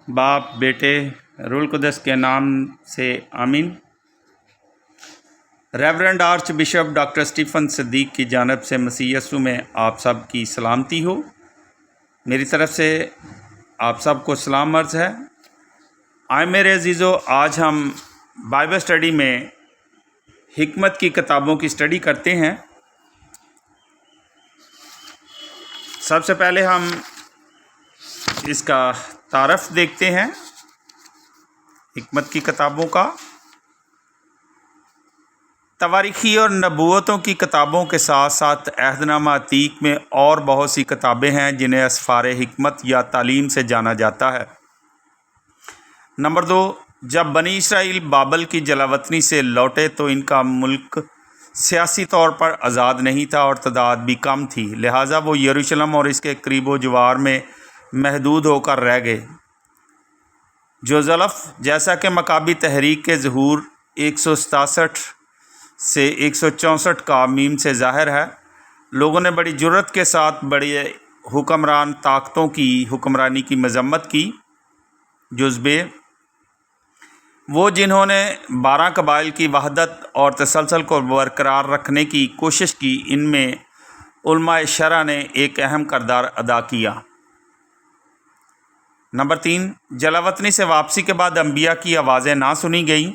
باپ بیٹے روح القدس کے نام سے آمین۔ Reverend archbishop doctor Stephen Siddiq کی جانب سے مسیح یسوع میں آپ سب کی سلامتی ہو۔ میری طرف سے آپ سب کو سلام عرض ہے۔ آئے میرے عزیزو، آج ہم بائبل اسٹڈی میں حکمت کی کتابوں کی اسٹڈی کرتے ہیں۔ سب سے پہلے ہم اس کا تعارف دیکھتے ہیں حکمت کی کتابوں کا۔ تواریخی اور نبوتوں کی کتابوں کے ساتھ ساتھ عہد نامہ عتیق میں اور بہت سی کتابیں ہیں جنہیں اسفار حکمت یا تعلیم سے جانا جاتا ہے۔ نمبر 2، جب بنی اسرائیل بابل کی جلاوطنی سے لوٹے تو ان کا ملک سیاسی طور پر آزاد نہیں تھا اور تعداد بھی کم تھی، لہٰذا وہ یروشلم اور اس کے قریب و جوار میں محدود ہو کر رہ گئے۔ جو ضلف جیسا کہ مکابی تحریک کے ظہور 167 سے 164 کا میم سے ظاہر ہے، لوگوں نے بڑی جرت کے ساتھ بڑے حکمران طاقتوں کی حکمرانی کی مذمت کی۔ جزبے وہ جنہوں نے 12 قبائل کی وحدت اور تسلسل کو برقرار رکھنے کی کوشش کی، ان میں علماء شرع نے ایک اہم کردار ادا کیا۔ نمبر 3، جلاوطنی سے واپسی کے بعد انبیاء کی آوازیں نہ سنی گئیں۔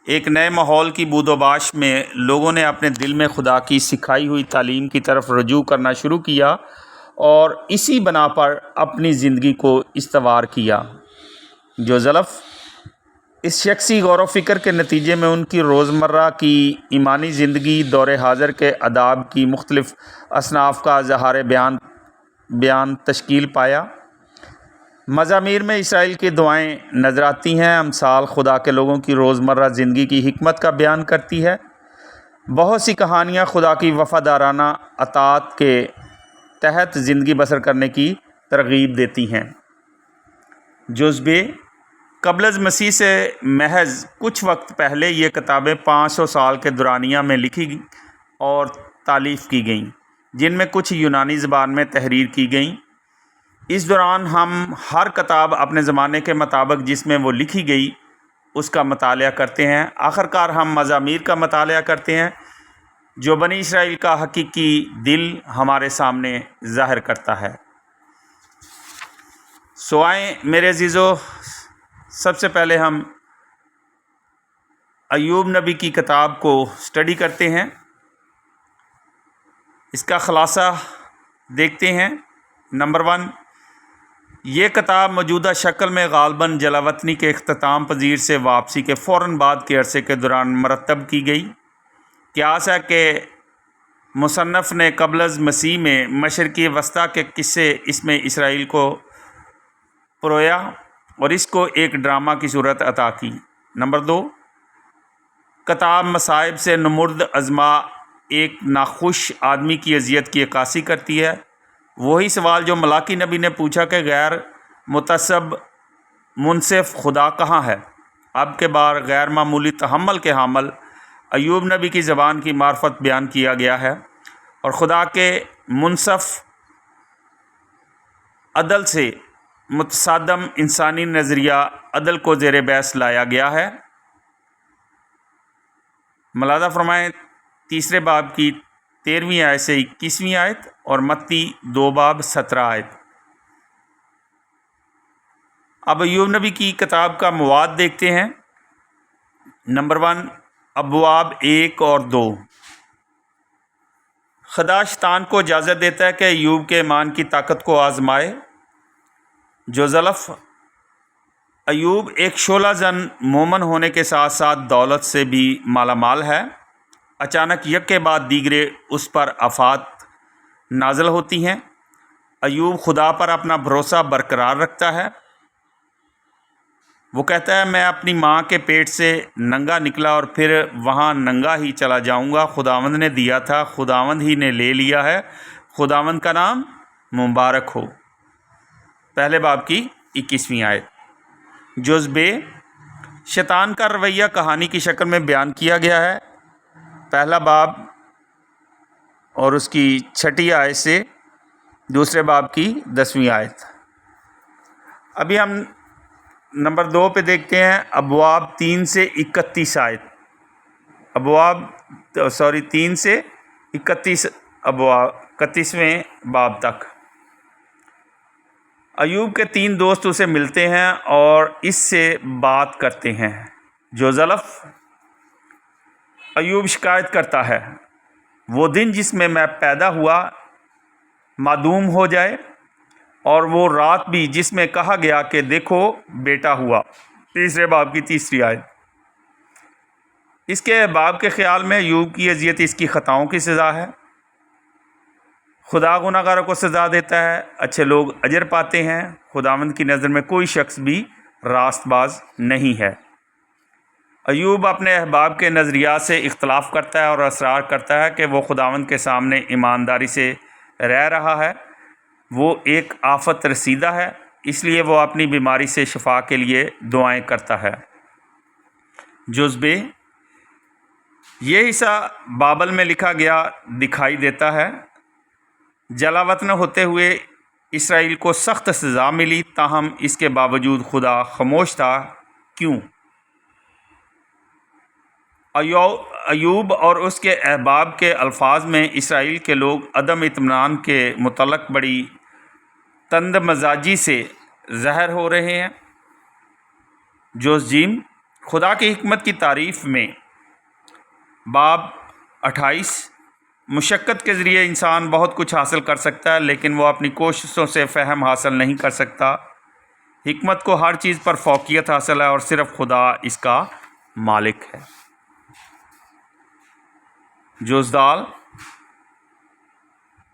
ایک نئے ماحول کی بود و باش میں لوگوں نے اپنے دل میں خدا کی سکھائی ہوئی تعلیم کی طرف رجوع کرنا شروع کیا اور اسی بنا پر اپنی زندگی کو استوار کیا۔ جو ضلف اس شخصی غور و فکر کے نتیجے میں ان کی روزمرہ کی ایمانی زندگی دور حاضر کے آداب کی مختلف اصناف کا اظہار بیان تشکیل پایا۔ مزامیر میں اسرائیل کی دعائیں نظر آتی ہیں۔ امثال خدا کے لوگوں کی روزمرہ زندگی کی حکمت کا بیان کرتی ہے۔ بہت سی کہانیاں خدا کی وفادارانہ اطاعت کے تحت زندگی بسر کرنے کی ترغیب دیتی ہیں۔ جزبے قبل از مسیح سے محض کچھ وقت پہلے یہ کتابیں 500 سال کے دورانیہ میں لکھی اور تالیف کی گئیں، جن میں کچھ یونانی زبان میں تحریر کی گئیں۔ اس دوران ہم ہر کتاب اپنے زمانے کے مطابق جس میں وہ لکھی گئی اس کا مطالعہ کرتے ہیں۔ آخر کار ہم مزامیر کا مطالعہ کرتے ہیں جو بنی اسرائیل کا حقیقی دل ہمارے سامنے ظاہر کرتا ہے۔ آئیں میرے عزیزو، سب سے پہلے ہم ایوب نبی کی کتاب کو اسٹڈی کرتے ہیں، اس کا خلاصہ دیکھتے ہیں۔ نمبر 1، یہ کتاب موجودہ شکل میں غالباً جلاوطنی کے اختتام پذیر سے واپسی کے فوراً بعد کے عرصے کے دوران مرتب کی گئی۔ قیاس ہے کہ مصنف نے قبل از مسیح میں مشرقی وسطیٰ کے قصے اس میں اسرائیل کو پرویا اور اس کو ایک ڈرامہ کی صورت عطا کی۔ نمبر 2، کتاب مصائب سے نمرد ازما ایک ناخوش آدمی کی اذیت کی عکاسی کرتی ہے۔ وہی سوال جو ملاکی نبی نے پوچھا کہ غیر متعصب منصف خدا کہاں ہے، اب کے بار غیر معمولی تحمل کے حامل ایوب نبی کی زبان کی معرفت بیان کیا گیا ہے اور خدا کے منصف عدل سے متصادم انسانی نظریہ عدل کو زیر بحث لایا گیا ہے۔ ملاحظہ فرمائیں 3 باب کی 13ویں آیت سے 21ویں آیت اور متی 2 باب 17 آیت۔ اب ایوب نبی کی کتاب کا مواد دیکھتے ہیں۔ نمبر 1، ابواب 1 اور 2۔ خدا شیطان کو اجازت دیتا ہے کہ ایوب کے ایمان کی طاقت کو آزمائے۔ جو ضلف ایوب ایک شعلہ زن مومن ہونے کے ساتھ ساتھ دولت سے بھی مالا مال ہے، اچانک یک کے بعد دیگرے اس پر آفات نازل ہوتی ہیں۔ ایوب خدا پر اپنا بھروسہ برقرار رکھتا ہے۔ وہ کہتا ہے میں اپنی ماں کے پیٹ سے ننگا نکلا اور پھر وہاں ننگا ہی چلا جاؤں گا۔ خداوند نے دیا تھا، خداوند ہی نے لے لیا ہے، خداوند کا نام مبارک ہو۔ پہلے باب کی 21ویں آیت۔ جزبے شیطان کا رویہ کہانی کی شکل میں بیان کیا گیا ہے۔ پہلا باب اور اس کی 6 آیت سے 2 باب کی 10ویں آیت۔ ابھی ہم نمبر 2 پہ دیکھتے ہیں ابواب 3 سے 31 آیت، 3 سے 31 ابواب، 31ویں باب تک۔ ایوب کے 3 دوست اسے ملتے ہیں اور اس سے بات کرتے ہیں۔ جو زلف ایوب شکایت کرتا ہے، وہ دن جس میں میں پیدا ہوا معدوم ہو جائے، اور وہ رات بھی جس میں کہا گیا کہ دیکھو بیٹا ہوا۔ 3 باب کی 3 آیت۔ اس کے باب کے خیال میں ایوب کی اذیت اس کی خطاؤں کی سزا ہے۔ خدا گناہ گاروں کو سزا دیتا ہے، اچھے لوگ اجر پاتے ہیں۔ خداوند کی نظر میں کوئی شخص بھی راست باز نہیں ہے۔ ایوب اپنے احباب کے نظریات سے اختلاف کرتا ہے اور اصرار کرتا ہے کہ وہ خداوند کے سامنے ایمانداری سے رہ رہا ہے۔ وہ ایک آفت رسیدہ ہے، اس لیے وہ اپنی بیماری سے شفا کے لیے دعائیں کرتا ہے۔ جزبے یہ حصہ بابل میں لکھا گیا دکھائی دیتا ہے۔ جلا وطن ہوتے ہوئے اسرائیل کو سخت سزا ملی، تاہم اس کے باوجود خدا خاموش تھا۔ کیوں؟ ایوب اور اس کے احباب کے الفاظ میں اسرائیل کے لوگ عدم اطمینان کے متعلق بڑی تند مزاجی سے ظاہر ہو رہے ہیں۔ جوزجیم خدا کی حکمت کی تعریف میں باب 28، مشقت کے ذریعے انسان بہت کچھ حاصل کر سکتا ہے، لیکن وہ اپنی کوششوں سے فہم حاصل نہیں کر سکتا۔ حکمت کو ہر چیز پر فوقیت حاصل ہے اور صرف خدا اس کا مالک ہے۔ جوزدال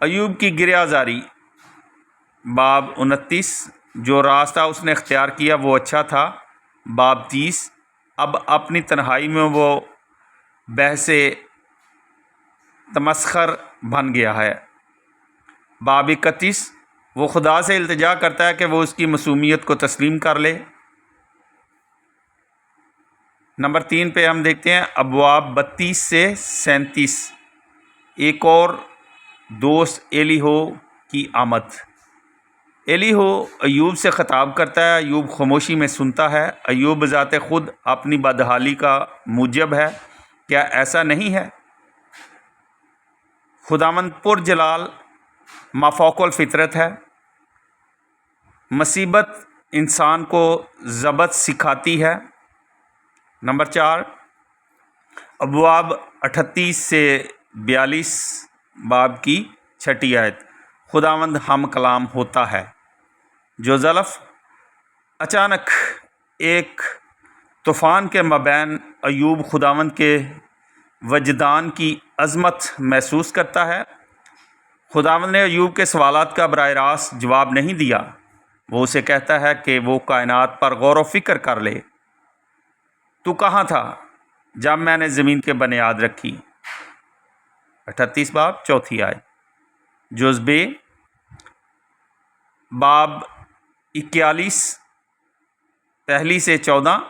ایوب کی گریہ زاری، باب 29، جو راستہ اس نے اختیار کیا وہ اچھا تھا، باب 30، اب اپنی تنہائی میں وہ بحث تمسخر بن گیا ہے، باب 31، وہ خدا سے التجا کرتا ہے کہ وہ اس کی معصومیت کو تسلیم کر لے۔ نمبر 3 پہ ہم دیکھتے ہیں ابواب 32 سے 37، ایک اور دوست ایلیہو کی آمد۔ ایلیہو ایوب سے خطاب کرتا ہے، ایوب خاموشی میں سنتا ہے۔ ایوب بذات خود اپنی بدحالی کا موجب ہے، کیا ایسا نہیں ہے؟ خداوند پر جلال مافوق الفطرت ہے۔ مصیبت انسان کو ضبط سکھاتی ہے۔ نمبر 4 ابواب 38 سے 42 باب کی 6 آیت، خداوند ہم کلام ہوتا ہے۔ جو زلف اچانک ایک طوفان کے مابین ایوب خداوند کے وجدان کی عظمت محسوس کرتا ہے۔ خداوند نے ایوب کے سوالات کا براہ راست جواب نہیں دیا، وہ اسے کہتا ہے کہ وہ کائنات پر غور و فکر کر لے۔ تو کہاں تھا جب میں نے زمین کے بنیاد رکھی؟ 38 باب 4 آیت۔ جزبے باب 41 1 سے 14،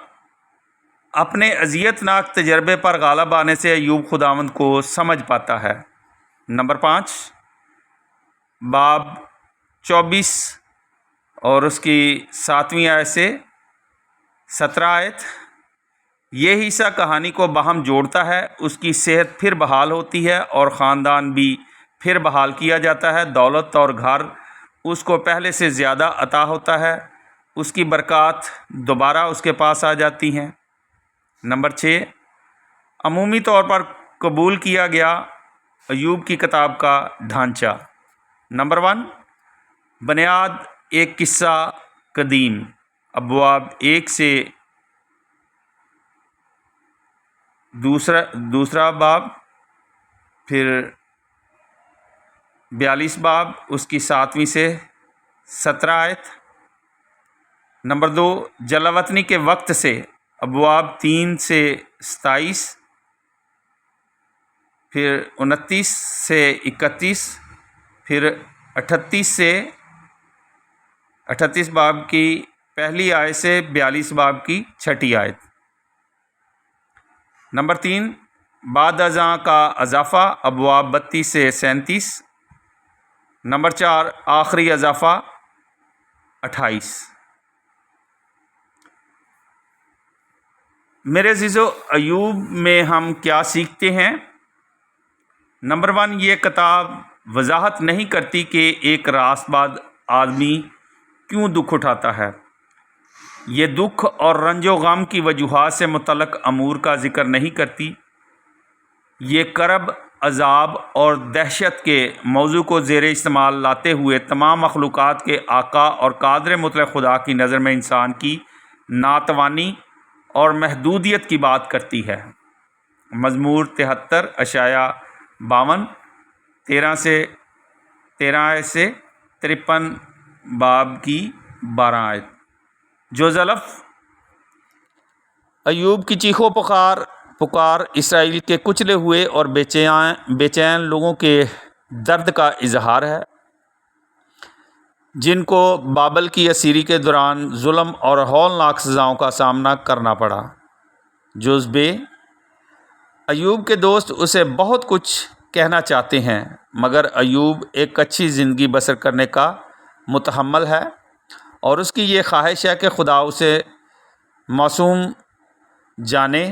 اپنے اذیت ناک تجربے پر غالب آنے سے ایوب خداوند کو سمجھ پاتا ہے۔ نمبر 5 باب 24 اور اس کی 7ویں آیت سے 17 آیت، یہ حصہ کہانی کو باہم جوڑتا ہے۔ اس کی صحت پھر بحال ہوتی ہے اور خاندان بھی پھر بحال کیا جاتا ہے۔ دولت اور گھر اس کو پہلے سے زیادہ عطا ہوتا ہے، اس کی برکات دوبارہ اس کے پاس آ جاتی ہیں۔ نمبر 6 عمومی طور پر قبول کیا گیا ایوب کی کتاب کا ڈھانچہ۔ نمبر 1 بنیاد ایک قصہ قدیم، ابواب 1 سے دوسرا باب، پھر 42 باب، اس کی 7ویں سے 17 آیت۔ نمبر 2 جلاوطنی کے وقت سے، ابواب 3 سے 27، پھر 29 سے 31، پھر 38 باب کی پہلی آیت سے 42 باب کی 6 آیت۔ نمبر 3 بعد ازاں کا اضافہ، ابواب 32 سے 37۔ نمبر 4 آخری اضافہ 28۔ میرے عزیزو، ایوب میں ہم کیا سیکھتے ہیں؟ نمبر 1، یہ کتاب وضاحت نہیں کرتی کہ ایک راست باز آدمی کیوں دکھ اٹھاتا ہے۔ یہ دکھ اور رنج و غم کی وجوہات سے متعلق امور کا ذکر نہیں کرتی۔ یہ کرب، عذاب اور دہشت کے موضوع کو زیر استعمال لاتے ہوئے تمام مخلوقات کے آقا اور قادر مطلق خدا کی نظر میں انسان کی ناتوانی اور محدودیت کی بات کرتی ہے۔ مزمور 73 اشعیا 52 13 آیت سے 53 باب کی 12 آیت۔ جو زلف ایوب کی چیخ و پکار اسرائیل کے کچلے ہوئے اور بے چین لوگوں کے درد کا اظہار ہے، جن کو بابل کی اسیری کے دوران ظلم اور ہولناک سزاؤں کا سامنا کرنا پڑا۔ جز بے ایوب کے دوست اسے بہت کچھ کہنا چاہتے ہیں، مگر ایوب ایک اچھی زندگی بسر کرنے کا متحمل ہے، اور اس کی یہ خواہش ہے کہ خدا اسے معصوم جانے،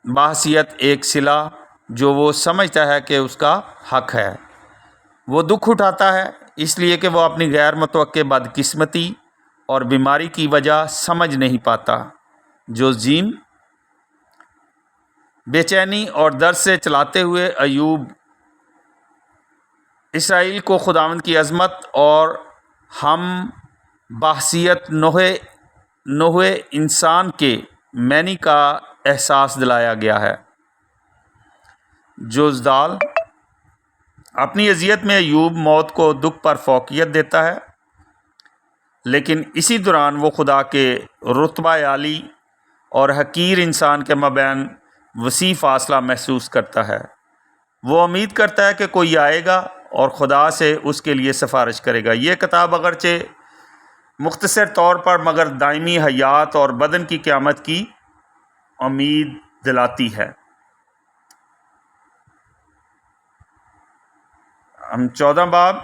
بحیثیت ایک صلہ جو وہ سمجھتا ہے کہ اس کا حق ہے۔ وہ دکھ اٹھاتا ہے اس لیے کہ وہ اپنی غیر متوقع بدقسمتی اور بیماری کی وجہ سمجھ نہیں پاتا۔ جو جیم بے چینی اور درد سے چلاتے ہوئے ایوب اسرائیل کو خداوند کی عظمت اور ہم بحیثیت نوح انسان کے معنی کا احساس دلایا گیا ہے۔ جوزدال اپنی اذیت میں ایوب موت کو دکھ پر فوقیت دیتا ہے، لیکن اسی دوران وہ خدا کے رتبہ عالی اور حقیر انسان کے مابین وسیع فاصلہ محسوس کرتا ہے۔ وہ امید کرتا ہے کہ کوئی آئے گا اور خدا سے اس کے لیے سفارش کرے گا۔ یہ کتاب اگرچہ مختصر طور پر مگر دائمی حیات اور بدن کی قیامت کی امید دلاتی ہے۔ ہم 14 باب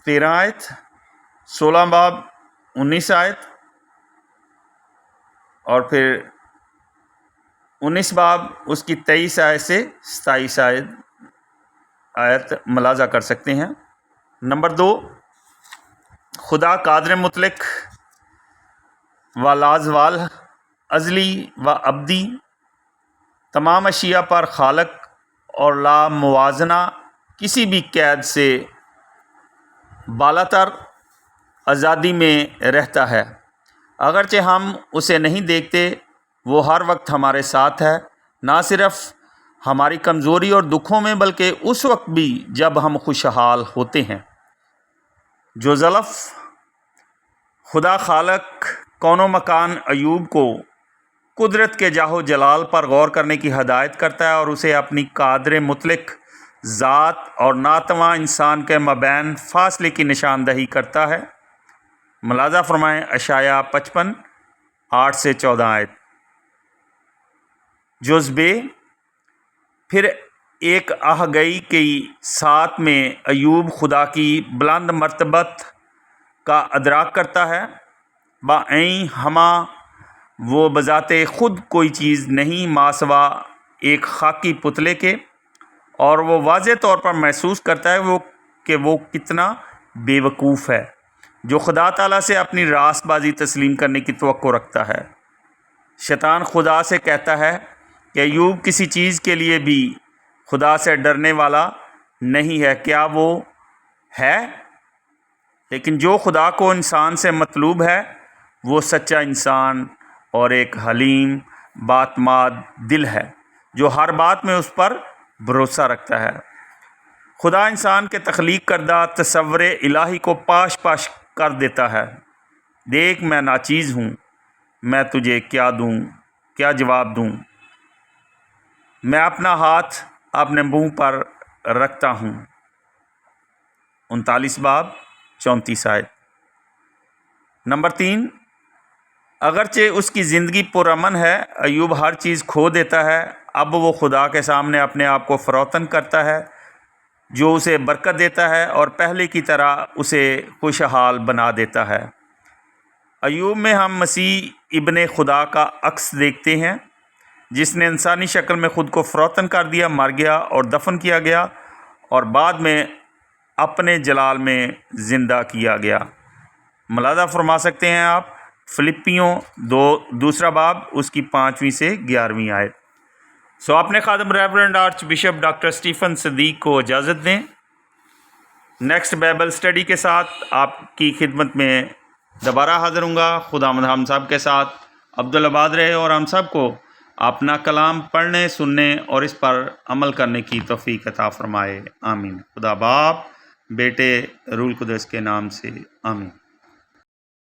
13 آیت، 16 باب 19 آیت اور پھر 19 باب اس کی 23 آیت سے 27 آیت ملاحظہ کر سکتے ہیں۔ نمبر 2، خدا قادر مطلق و لازوال، ازلی و ابدی، تمام اشیاء پر خالق اور لا موازنہ، کسی بھی قید سے بالاتر آزادی میں رہتا ہے۔ اگرچہ ہم اسے نہیں دیکھتے، وہ ہر وقت ہمارے ساتھ ہے، نہ صرف ہماری کمزوری اور دکھوں میں بلکہ اس وقت بھی جب ہم خوشحال ہوتے ہیں۔ جو زلف خدا خالق کون و مکان ایوب کو قدرت کے جاہ و جلال پر غور کرنے کی ہدایت کرتا ہے اور اسے اپنی قادر مطلق ذات اور ناتواں انسان کے مابین فاصلے کی نشاندہی کرتا ہے۔ ملاحظہ فرمائیں اشعیا 55 8 سے 14 آیت۔ جز بے پھر ایک آہگئی کی ساتھ میں ایوب خدا کی بلند مرتبت کا ادراک کرتا ہے۔ بائیں ہما وہ بذات خود کوئی چیز نہیں ما سوا ایک خاکی پتلے کے، اور وہ واضح طور پر محسوس کرتا ہے کہ وہ کتنا بے وقوف ہے جو خدا تعالیٰ سے اپنی راست بازی تسلیم کرنے کی توقع رکھتا ہے۔ شیطان خدا سے کہتا ہے کہ ایوب کسی چیز کے لیے بھی خدا سے ڈرنے والا نہیں ہے۔ کیا وہ ہے؟ لیکن جو خدا کو انسان سے مطلوب ہے وہ سچا انسان اور ایک حلیم باعتماد دل ہے جو ہر بات میں اس پر بھروسہ رکھتا ہے۔ خدا انسان کے تخلیق کردہ تصور الہی کو پاش پاش کر دیتا ہے۔ دیکھ میں ناچیز ہوں، میں تجھے کیا دوں، کیا جواب دوں، میں اپنا ہاتھ اپنے منہ پر رکھتا ہوں۔ 39 باب 34 آیت۔ نمبر 3، اگرچہ اس کی زندگی پرامن ہے، ایوب ہر چیز کھو دیتا ہے، اب وہ خدا کے سامنے اپنے آپ کو فروتن کرتا ہے جو اسے برکت دیتا ہے اور پہلے کی طرح اسے خوشحال بنا دیتا ہے۔ ایوب میں ہم مسیح ابن خدا کا عکس دیکھتے ہیں، جس نے انسانی شکل میں خود کو فروتن کر دیا، مر گیا اور دفن کیا گیا اور بعد میں اپنے جلال میں زندہ کیا گیا۔ ملاحظہ فرما سکتے ہیں آپ فلپیوں 2 باب اس کی 5ویں سے 11ویں آیت۔ اپنے خادم Reverend archbishop doctor Stephen Siddiq کو اجازت دیں۔ نیکسٹ بائبل اسٹڈی کے ساتھ آپ کی خدمت میں دوبارہ حاضر ہوں گا۔ خداوند ہم سب کے ساتھ عبدالآباد رہے اور ہم سب کو اپنا کلام پڑھنے، سننے اور اس پر عمل کرنے کی توفیق عطا فرمائے، آمین۔ خدا باپ، بیٹے، روح القدس کے نام سے آمین۔